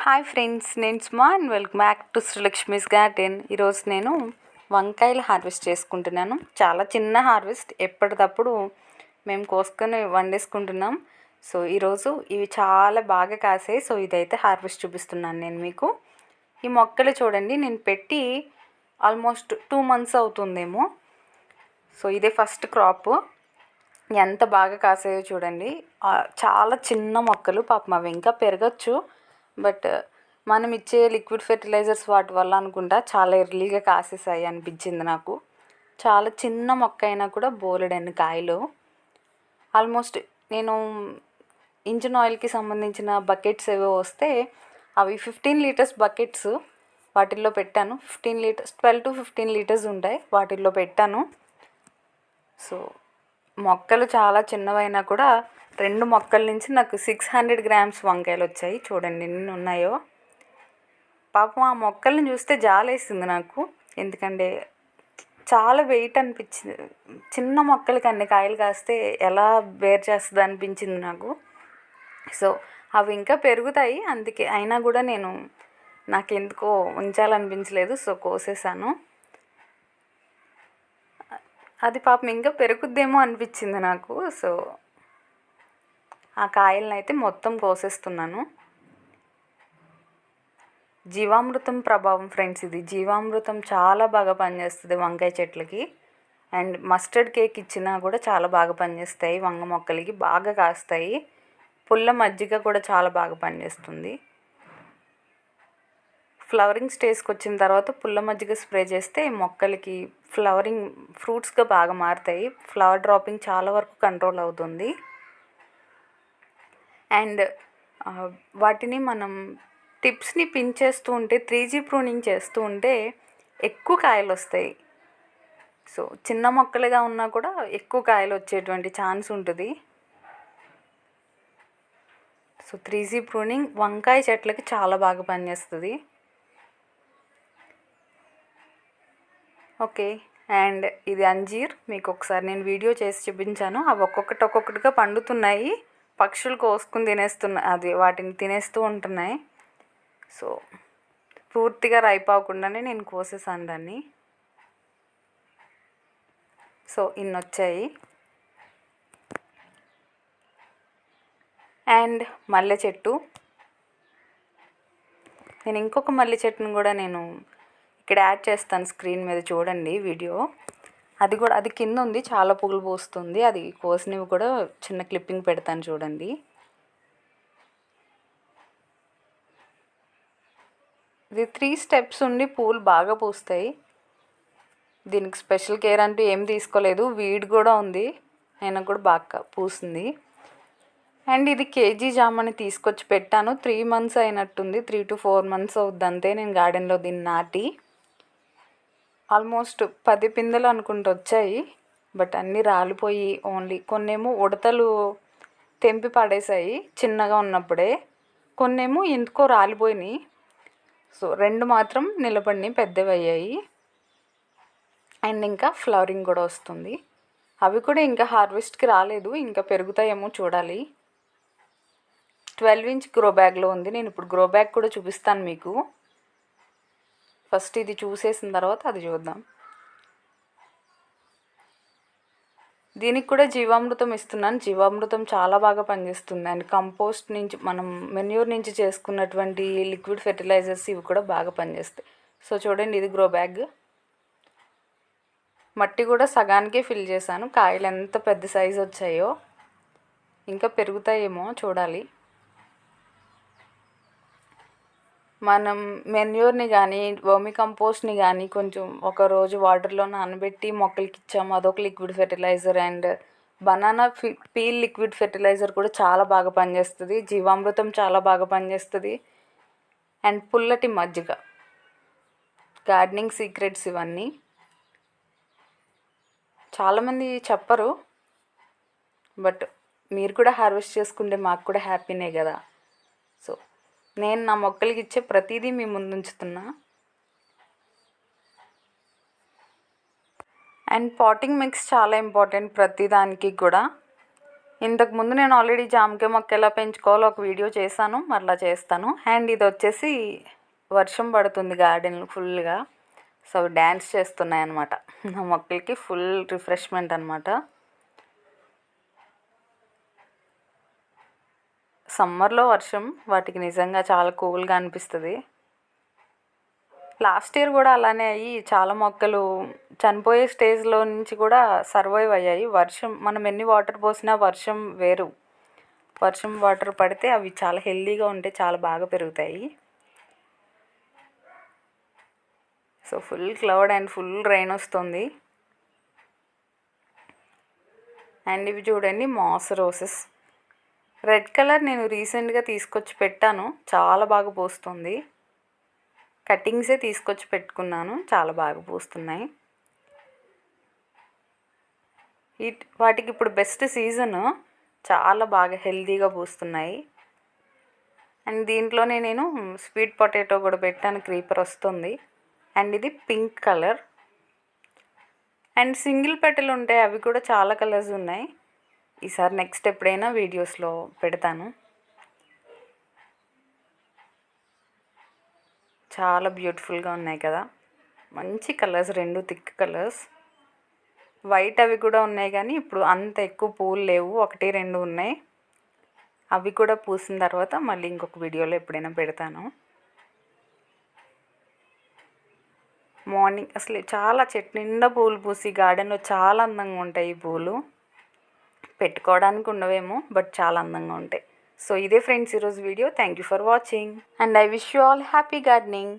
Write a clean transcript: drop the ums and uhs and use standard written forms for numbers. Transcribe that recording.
Hi friends, నేను Suma and welcome back to Srilakshmi's garden. ఈరోజు నేను వంకాయలు హార్వెస్ట్ చేసుకుంటున్నాను. చాలా చిన్న హార్వెస్ట్, ఎప్పటికప్పుడు మేము కోసుకొని వండేసుకుంటున్నాం. సో ఈరోజు ఇవి చాలా బాగా కాసాయి. సో ఇదైతే హార్వెస్ట్ చూపిస్తున్నాను నేను మీకు. ఈ మొక్కలు చూడండి, నేను పెట్టి ఆల్మోస్ట్ 2 months అవుతుందేమో. సో ఇదే ఫస్ట్ క్రాప్. ఎంత బాగా కాసాయో చూడండి. చాలా చిన్న మొక్కలు, పాపం అవి ఇంకా పెరగచ్చు. బట్ మనం ఇచ్చే లిక్విడ్ ఫెర్టిలైజర్స్ వాటి వల్ల అనుకుంటా చాలా ఎర్లీగా కాసేసాయి అనిపించింది నాకు. చాలా చిన్న మొక్క అయినా కూడా బోలెడన్ని కాయలు. ఆల్మోస్ట్ నేను ఇంజిన్ ఆయిల్కి సంబంధించిన బకెట్స్ ఏవో వస్తే అవి 15 liters బకెట్స్ వాటిల్లో పెట్టాను. 15 liters, 12 to 15 liters ఉంటాయి, వాటిల్లో పెట్టాను. సో మొక్కలు చాలా చిన్నవైనా కూడా 2 మొక్కల నుంచి నాకు 600 grams వంకాయలు వచ్చాయి. చూడండి ఎన్ని ఉన్నాయో. పాపం ఆ మొక్కల్ని చూస్తే జాలేసింది నాకు, ఎందుకంటే చాలా వెయిట్ అనిపించింది. చిన్న మొక్కలకి అన్ని కాయలు కాస్తే ఎలా బేర్ చేస్తుంది అనిపించింది నాకు. సో అవి ఇంకా పెరుగుతాయి, అందుకే అయినా కూడా నాకు ఎందుకో ఉంచాలనిపించలేదు. సో కోసేసాను. అది పాపం ఇంకా పెరుగుద్దేమో అనిపించింది నాకు. సో ఆ కాయలను అయితే మొత్తం కోసేస్తున్నాను. జీవామృతం ప్రభావం ఫ్రెండ్స్ ఇది. జీవామృతం చాలా బాగా పనిచేస్తుంది వంకాయ చెట్లకి. అండ్ మస్టర్డ్ కేక్ ఇచ్చినా కూడా చాలా బాగా పనిచేస్తాయి. వంగ మొక్కలకి బాగా కాస్తాయి. పుల్ల మజ్జిగ కూడా చాలా బాగా పనిచేస్తుంది. ఫ్లవరింగ్ స్టేజ్కి వచ్చిన తర్వాత పుల్ల మజ్జిగ స్ప్రే చేస్తే మొక్కలకి ఫ్లవరింగ్ ఫ్రూట్స్గా బాగా మారుతాయి. ఫ్లవర్ డ్రాపింగ్ చాలా వరకు కంట్రోల్ అవుతుంది. అండ్ వాటిని మనం టిప్స్ని పిన్ చేస్తూ ఉంటే, 3G ప్రూనింగ్ చేస్తూ ఉంటే ఎక్కువ కాయలు వస్తాయి. సో చిన్న మొక్కలుగా ఉన్నా కూడా ఎక్కువ కాయలు వచ్చేటువంటి ఛాన్స్ ఉంటుంది. సో 3G ప్రూనింగ్ వంకాయ చెట్లకి చాలా బాగా పనిచేస్తుంది. ఓకే. అండ్ ఇది అంజీర్. మీకు ఒకసారి నేను వీడియో చేసి చూపించాను. అవి ఒక్కొక్కటిగా పండుతున్నాయి. పక్షులు కోసుకుని అది వాటిని తినేస్తూ ఉంటున్నాయి. సో పూర్తిగా రైప్ అవ్వకుండానే నేను కోసేసాను దాన్ని. సో ఇన్ని వచ్చాయి. అండ్ మల్లె చెట్టు, నేను ఇంకొక మల్లె చెట్టును కూడా నేను ఇక్కడ యాడ్ చేస్తాను, స్క్రీన్ మీద చూడండి వీడియో. అది కింద ఉంది, చాలా పువ్వులు పూస్తుంది. అది కోసినవి కూడా చిన్న క్లిప్పింగ్ పెడతాను చూడండి. ఇది 3 steps ఉండి పూలు బాగా పూస్తాయి. దీనికి స్పెషల్ కేర్ అంటూ ఏం తీసుకోలేదు. వీడ్ కూడా ఉంది, అయినా కూడా బాగా పూస్తుంది. అండ్ ఇది కేజీ జామని తీసుకొచ్చి పెట్టాను. 3 months అయినట్టుంది, 3 to 4 months అవుద్ది అంతే నేను గార్డెన్లో దీన్ని నాటి. ఆల్మోస్ట్ 10 పిందెలు అనుకుంటూ వచ్చాయి. బట్ అన్నీ రాలిపోయి, ఓన్లీ కొన్నేమో ఉడతలు తెంపి పడేసాయి చిన్నగా ఉన్నప్పుడే, కొన్నేమో ఎందుకో రాలిపోయినాయి. సో 2 మాత్రం నిలబడినాయి, పెద్దవి అయ్యాయి. అండ్ ఇంకా ఫ్లవరింగ్ కూడా వస్తుంది. అవి కూడా ఇంకా హార్వెస్ట్కి రాలేదు, ఇంకా పెరుగుతాయేమో చూడాలి. 12-inch గ్రో బ్యాగ్లో ఉంది. నేను ఇప్పుడు గ్రో బ్యాగ్ కూడా చూపిస్తాను మీకు. ఫస్ట్ ఇది చూసేసిన తర్వాత అది చూద్దాం. దీనికి కూడా జీవామృతం ఇస్తున్నాను. జీవామృతం చాలా బాగా పనిచేస్తుంది. అండ్ కంపోస్ట్ నుంచి, మనం మెన్యూర్ నుంచి చేసుకున్నటువంటి లిక్విడ్ ఫెర్టిలైజర్స్ ఇవి కూడా బాగా పనిచేస్తాయి. సో చూడండి, ఇది గ్రో బ్యాగ్. మట్టి కూడా సగానికే ఫిల్ చేశాను. కాయలు ఎంత పెద్ద సైజు వచ్చాయో, ఇంకా పెరుగుతాయేమో చూడాలి. మనం మెన్యూర్ని కానీ వర్మి కంపోస్ట్ని కానీ కొంచెం ఒకరోజు వాటర్లో నానబెట్టి మొక్కలకి ఇచ్చాము, అదొక liquid fertiliser. And banana peel liquid fertiliser కూడా చాలా బాగా పనిచేస్తుంది. జీవామృతం చాలా బాగా పనిచేస్తుంది. అండ్ పుల్లటి మజ్జిగ, గార్డెనింగ్ సీక్రెట్స్ ఇవన్నీ. చాలామంది చెప్పరు, బట్ మీరు కూడా హార్వెస్ట్ చేసుకుంటే మాకు కూడా హ్యాపీనే కదా. సో నేను నా మొక్కలకి ఇచ్చే ప్రతిదీ మీ ముందు ఉంచుతున్నా. అండ్ పాటింగ్ మిక్స్ చాలా ఇంపార్టెంట్ ప్రతిదానికి కూడా. ఇంతకుముందు నేను ఆల్రెడీ జామకాయ మొక్క ఎలా పెంచుకోవాలో ఒక వీడియో చేశాను, మరలా చేస్తాను. అండ్ ఇది వచ్చేసి వర్షం పడుతుంది గార్డెన్లో ఫుల్గా, సో డ్యాన్స్ చేస్తున్నాయి అన్నమాట. నా మొక్కలకి ఫుల్ రిఫ్రెష్మెంట్ అనమాట. సమ్మర్లో వర్షం వాటికి నిజంగా చాలా కూల్గా అనిపిస్తుంది. లాస్ట్ ఇయర్ కూడా అలానే అయ్యి చాలా మొక్కలు చనిపోయే స్టేజ్లో నుంచి కూడా సర్వైవ్ అయ్యాయి. వర్షం మనం ఎన్ని వాటర్ పోసినా వర్షం వేరు. వర్షం వాటర్ పడితే అవి చాలా హెల్దీగా ఉంటే చాలా బాగా పెరుగుతాయి. So full cloud and full rain వస్తుంది. అండ్ ఇవి చూడండి మాస్ రోసెస్. రెడ్ కలర్ నేను రీసెంట్గా తీసుకొచ్చి పెట్టాను, చాలా బాగా పూస్తుంది. కటింగ్సే తీసుకొచ్చి పెట్టుకున్నాను, చాలా బాగా పూస్తున్నాయి. వాటికి ఇప్పుడు బెస్ట్ సీజన్, చాలా బాగా హెల్తీగా పూస్తున్నాయి. అండ్ దీంట్లోనే నేను స్వీట్ పొటాటో కూడా పెట్టాను, క్రీపర్ వస్తుంది. అండ్ ఇది pink colour. And single petal ఉంటాయి, అవి కూడా చాలా కలర్స్ ఉన్నాయి. ఈసారి నెక్స్ట్ ఎప్పుడైనా వీడియోస్లో పెడతాను. చాలా బ్యూటిఫుల్గా ఉన్నాయి కదా, మంచి కలర్స్, రెండు థిక్ కలర్స్. వైట్ అవి కూడా ఉన్నాయి కానీ ఇప్పుడు అంత ఎక్కువ పూలు లేవు, ఒకటి రెండు ఉన్నాయి. అవి కూడా పూసిన తర్వాత మళ్ళీ ఇంకొక వీడియోలో ఎప్పుడైనా పెడతాను. మార్నింగ్ అసలు చాలా చెట్టు నిండా పూలు పూసి గార్డెన్లో చాలా అందంగా ఉంటాయి ఈ పూలు. పెట్టుకోవడానికి ఉండవేమో, బట్ చాలా అందంగా ఉంటాయి. సో ఇదే ఫ్రెండ్స్ ఈరోజు video. Thank you for watching and I wish you all happy gardening.